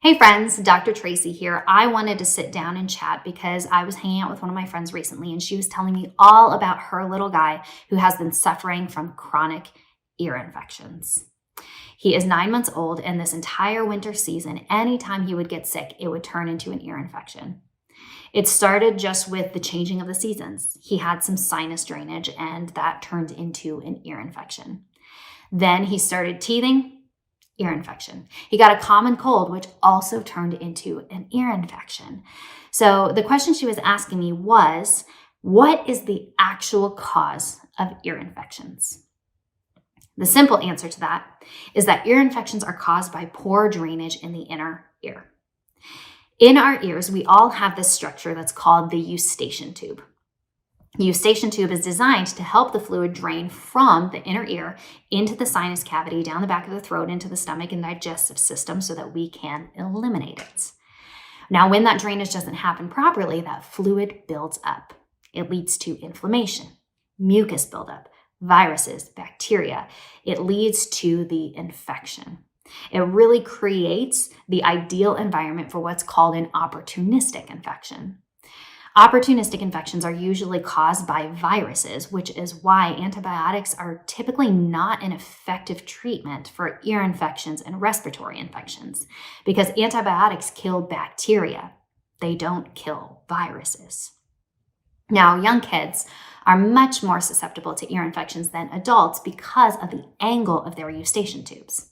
Hey friends, Dr. Tracy here. I wanted to sit down and chat because I was hanging out with one of my friends recently and she was telling me all about her little guy who has been suffering from chronic ear infections. He is 9 months old, and this entire winter season, anytime he would get sick, it would turn into an ear infection. It started just with the changing of the seasons. He had some sinus drainage and that turned into an ear infection. Then he started teething, ear infection. He got a common cold, which also turned into an ear infection. So the question she was asking me was, what is the actual cause of ear infections? The simple answer to that is that ear infections are caused by poor drainage in the inner ear. In our ears, we all have this structure that's called the eustachian tube. The eustachian tube is designed to help the fluid drain from the inner ear into the sinus cavity, down the back of the throat, into the stomach and digestive system so that we can eliminate it. Now, when that drainage doesn't happen properly, that fluid builds up. It leads to inflammation, mucus buildup, viruses, bacteria. It leads to the infection. It really creates the ideal environment for what's called an opportunistic infection. Opportunistic infections are usually caused by viruses, which is why antibiotics are typically not an effective treatment for ear infections and respiratory infections, because antibiotics kill bacteria. They don't kill viruses. Now, young kids are much more susceptible to ear infections than adults because of the angle of their eustachian tubes.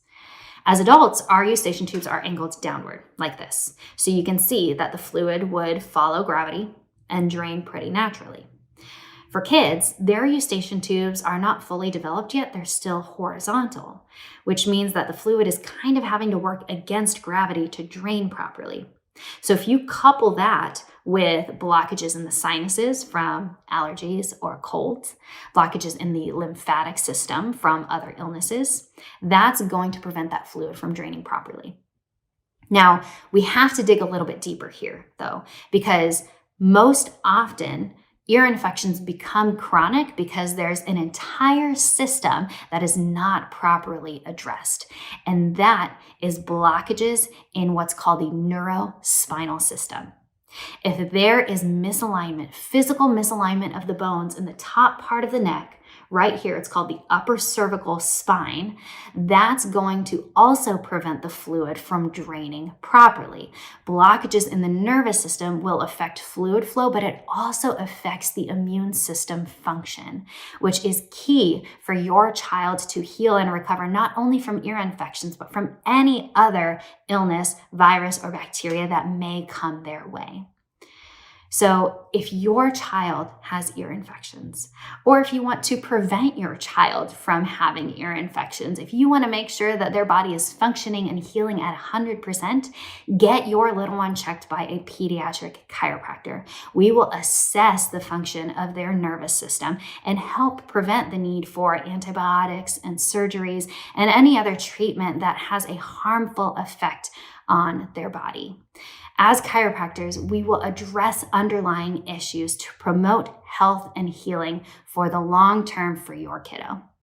As adults, our eustachian tubes are angled downward like this. So you can see that the fluid would follow gravity and drain pretty naturally. For kids, their eustachian tubes are not fully developed yet. They're still horizontal, which means that the fluid is kind of having to work against gravity to drain properly. So if you couple that with blockages in the sinuses from allergies or colds, blockages in the lymphatic system from other illnesses, that's going to prevent that fluid from draining properly. Now, we have to dig a little bit deeper here, though, because most often, ear infections become chronic because there's an entire system that is not properly addressed. And that is blockages in what's called the neurospinal system. If there is misalignment, physical misalignment of the bones in the top part of the neck, right here, it's called the upper cervical spine, that's going to also prevent the fluid from draining properly. Blockages in the nervous system will affect fluid flow, but it also affects the immune system function, which is key for your child to heal and recover not only from ear infections, but from any other illness, virus, or bacteria that may come their way. So if your child has ear infections, or if you want to prevent your child from having ear infections, if you want to make sure that their body is functioning and healing at 100%, get your little one checked by a pediatric chiropractor. We will assess the function of their nervous system and help prevent the need for antibiotics and surgeries and any other treatment that has a harmful effect on their body. As chiropractors, we will address underlying issues to promote health and healing for the long term for your kiddo.